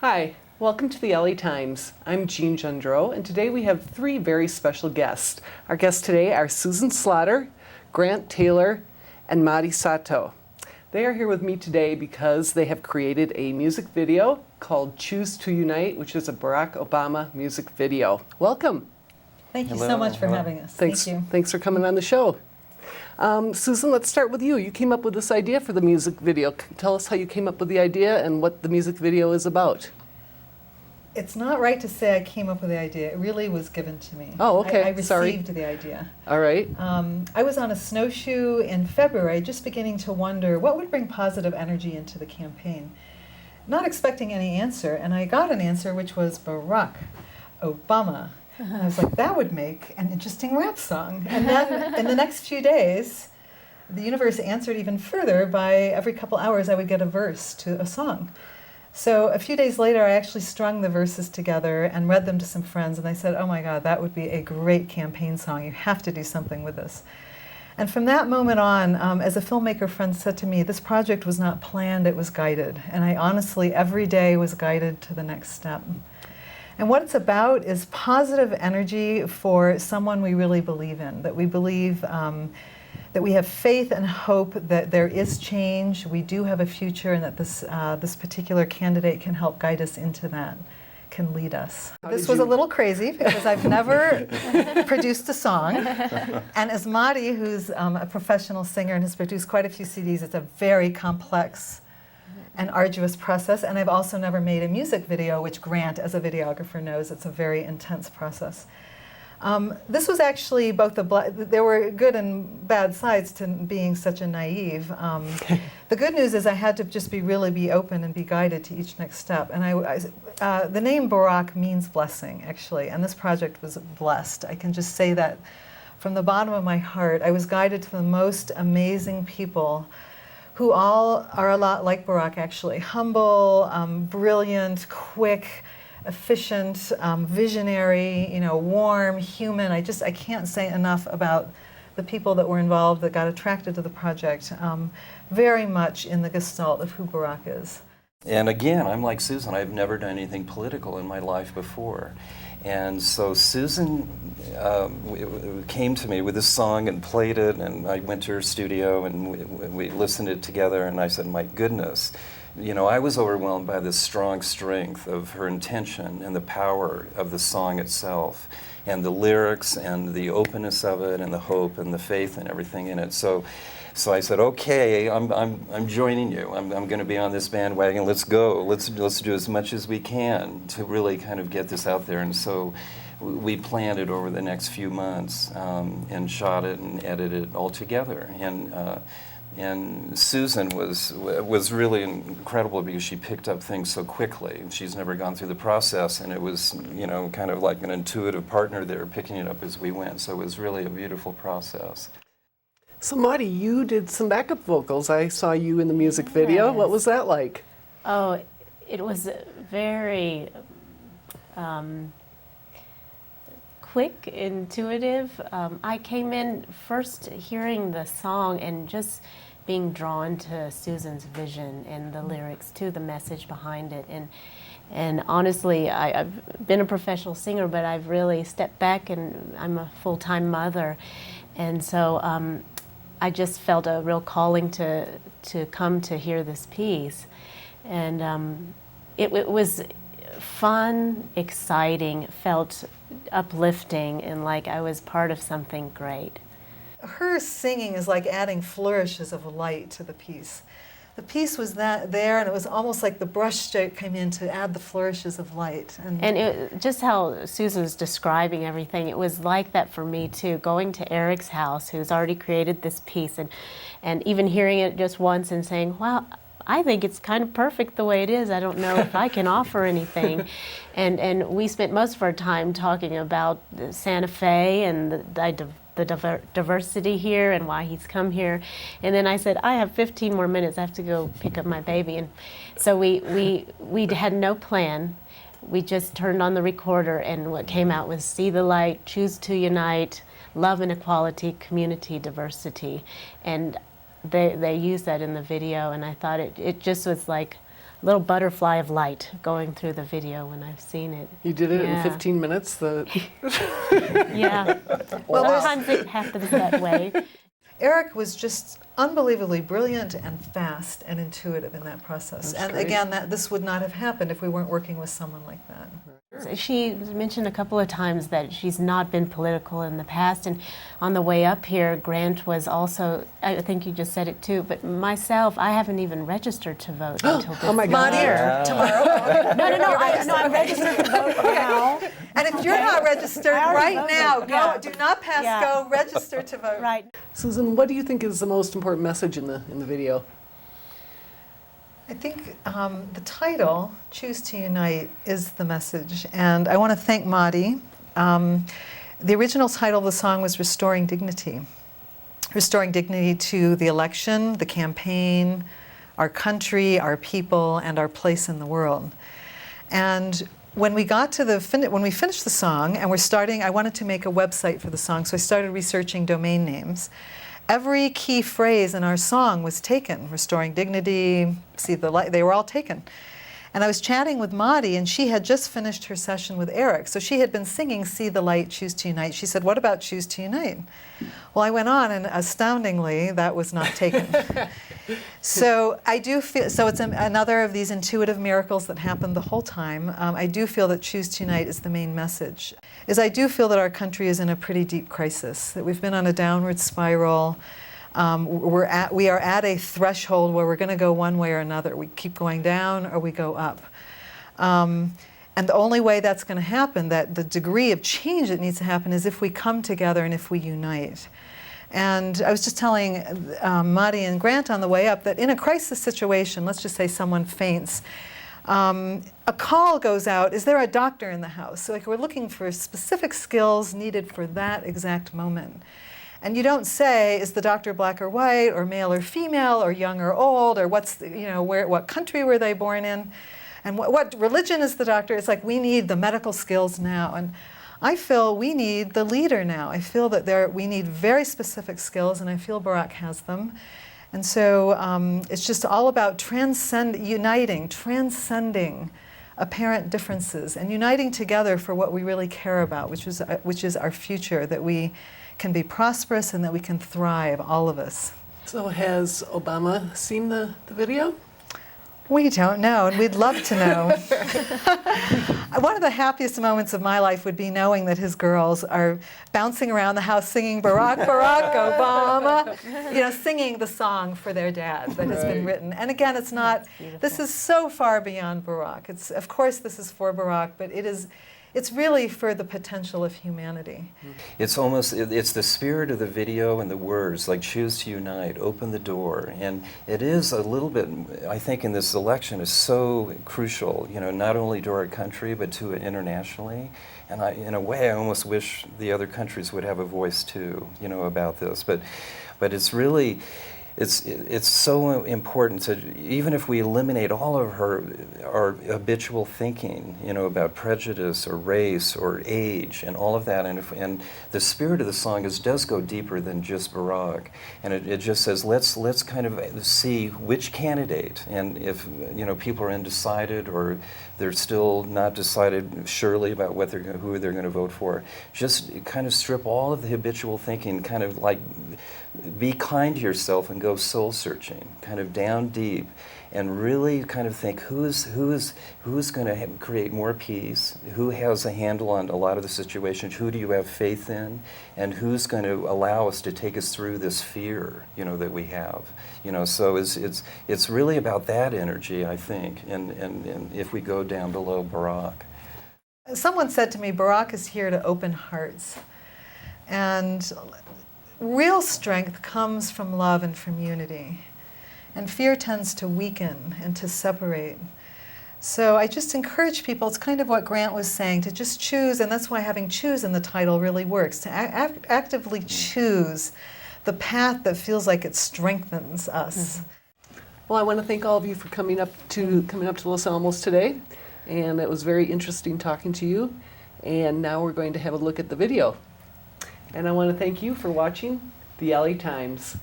Hi, welcome to the LA Times. I'm Jean Gindreau, and today we have three very special guests. Our guests today are Susan Slaughter, Grant Taylor, and Madi Sato. They are here with me today because they have created a music video called Choose to Unite, which is a Barack Obama music video. Welcome. Thank you so much for having us. Thanks, Thank you. Thanks for coming on the show. Susan, let's start with you. You came up with this idea for the music video. Tell us how you came up with the idea and what the music video is about. It's not right to say I came up with the idea. It really was given to me. Oh, okay. I received Sorry. the idea. All right. I was on a snowshoe in February, just beginning to wonder what would bring positive energy into the campaign. Not expecting any answer, and I got an answer, which was Barack Obama. And I was like, that would make an interesting rap song. And then in the next few days, the universe answered even further. By every couple hours, I would get a verse to a song. So a few days later, I actually strung the verses together and read them to some friends. And I said, oh my God, that would be a great campaign song. You have to do something with this. And from that moment on, as a filmmaker friend said to me, this project was not planned, it was guided. And I honestly, every day was guided to the next step. And what it's about is positive energy for someone we really believe in, that we believe that we have faith and hope that there is change, we do have a future, and that this particular candidate can help guide us into that, can lead us. This was a little crazy because I've never produced a song. And as Madi, who's a professional singer and has produced quite a few CDs, it's a very complex an arduous process, and I've also never made a music video, which Grant, as a videographer, knows it's a very intense process. This was actually both there were good and bad sides to being such a naive. The good news is I had to just really be open and be guided to each next step. And the name Barack means blessing, actually, and this project was blessed. I can just say that from the bottom of my heart. I was guided to the most amazing people who all are a lot like Barack, actually. Humble, brilliant, quick, efficient, visionary, warm, human. I can't say enough about the people that were involved that got attracted to the project, very much in the gestalt of who Barack is. And again, I'm like Susan, I've never done anything political in my life before. And so Susan came to me with this song and played it, and I went to her studio and we listened to it together, and I said, my goodness, I was overwhelmed by the strong strength of her intention and the power of the song itself, and the lyrics and the openness of it and the hope and the faith and everything in it. So I said, okay, I'm joining you. I'm going to be on this bandwagon. Let's go. Let's do as much as we can to really kind of get this out there. And so we planned it over the next few months and shot it and edited it all together. And Susan was really incredible because she picked up things so quickly. She's never gone through the process, and it was kind of like an intuitive partner there, picking it up as we went. So it was really a beautiful process. So Madi, you did some backup vocals. I saw you in the music video. Yes. What was that like? Oh, it was very quick, intuitive. I came in first hearing the song and just being drawn to Susan's vision and the lyrics, to the message behind it. And honestly, I've been a professional singer, but I've really stepped back, and I'm a full-time mother. And so I just felt a real calling to come to hear this piece. And it was fun, exciting, felt uplifting, and like I was part of something great. Her singing is like adding flourishes of light to the piece. The piece was there, and it was almost like the brushstroke came in to add the flourishes of light. And just how Susan was describing everything, it was like that for me too, going to Eric's house, who's already created this piece, and even hearing it just once and saying, wow, I think it's kind of perfect the way it is. I don't know if I can offer anything. And we spent most of our time talking about Santa Fe and the diversity here and why he's come here. And then I said, I have 15 more minutes. I have to go pick up my baby. And so we had no plan. We just turned on the recorder, and what came out was See the Light, Choose to Unite, Love and Equality, Community Diversity. And they used that in the video, and I thought it just was like little butterfly of light going through the video when I've seen it. You did it in Yeah. 15 minutes? Yeah. Well, Sometimes it happens that way. Eric was just unbelievably brilliant and fast and intuitive in that process. That's And great. again, this would not have happened if we weren't working with someone like that. She mentioned a couple of times that she's not been political in the past, and on the way up here, Grant was also, I think you just said it too, but myself, I haven't even registered to vote until this Oh my God. Madi, Yeah. tomorrow. No, I'm registered to vote now. And if you're not registered I already right now, voted. go. Yeah. Do not pass Yeah. go. Register to vote. Right. Susan, what do you think is the most important message in the video? I think the title, Choose to Unite, is the message. And I want to thank Madi. The original title of the song was Restoring Dignity. Restoring dignity to the election, the campaign, our country, our people, and our place in the world. And when we got to when we finished the song and we're starting, I wanted to make a website for the song, so I started researching domain names. Every key phrase in our song was taken. Restoring dignity, see the light, they were all taken. And I was chatting with Madi, and she had just finished her session with Eric. So she had been singing See the Light, Choose to Unite. She said, what about Choose to Unite? Well, I went on, and astoundingly, that was not taken. So I do feel, so it's another of these intuitive miracles that happened the whole time. I do feel that Choose to Unite is the main message. I do feel that our country is in a pretty deep crisis, that we've been on a downward spiral. We are at a threshold where we're going to go one way or another. We keep going down or we go up. And the only way that's going to happen, that the degree of change that needs to happen, is if we come together and if we unite. And I was just telling Madi and Grant on the way up that in a crisis situation, let's just say someone faints, a call goes out, is there a doctor in the house? So we're looking for specific skills needed for that exact moment. And you don't say, is the doctor black or white, or male or female, or young or old, or what country were they born in, and what religion is the doctor? It's like we need the medical skills now. And I feel we need the leader now. I feel that we need very specific skills, and I feel Barak has them. And so it's just all about transcending apparent differences, and uniting together for what we really care about, which is our future, that we can be prosperous and that we can thrive, all of us. So has Obama seen the video? We don't know, and we'd love to know. One of the happiest moments of my life would be knowing that his girls are bouncing around the house singing Barack, Barack Obama, singing the song for their dad that has been written. And again, it's not, this is so far beyond Barack. Of course this is for Barack, but it's really for the potential of humanity. It's the spirit of the video and the words, like choose to unite, open the door. And it is a little bit, I think in this election is so crucial, not only to our country, but to it internationally. And in a way, I almost wish the other countries would have a voice too, about this. But it's really, it's so important to, even if we eliminate all of our habitual thinking, about prejudice or race or age and all of that, and the spirit of the song does go deeper than just Barack, and it just says let's kind of see which candidate, and if people are undecided or they're still not decided surely about who they're going to vote for, just kind of strip all of the habitual thinking, kind of like be kind to yourself and go soul searching, kind of down deep, and really kind of think who's going to create more peace, who has a handle on a lot of the situations, who do you have faith in, and who's going to allow us to take us through this fear, that we have, So it's really about that energy, I think, and if we go down below Barack. Someone said to me, Barack is here to open hearts, and real strength comes from love and from unity. And fear tends to weaken and to separate. So I just encourage people, it's kind of what Grant was saying, to just choose, and that's why having choose in the title really works, to actively choose the path that feels like it strengthens us. Well, I want to thank all of you for coming up to Los Alamos today. And it was very interesting talking to you. And now we're going to have a look at the video. And I want to thank you for watching the LA Times.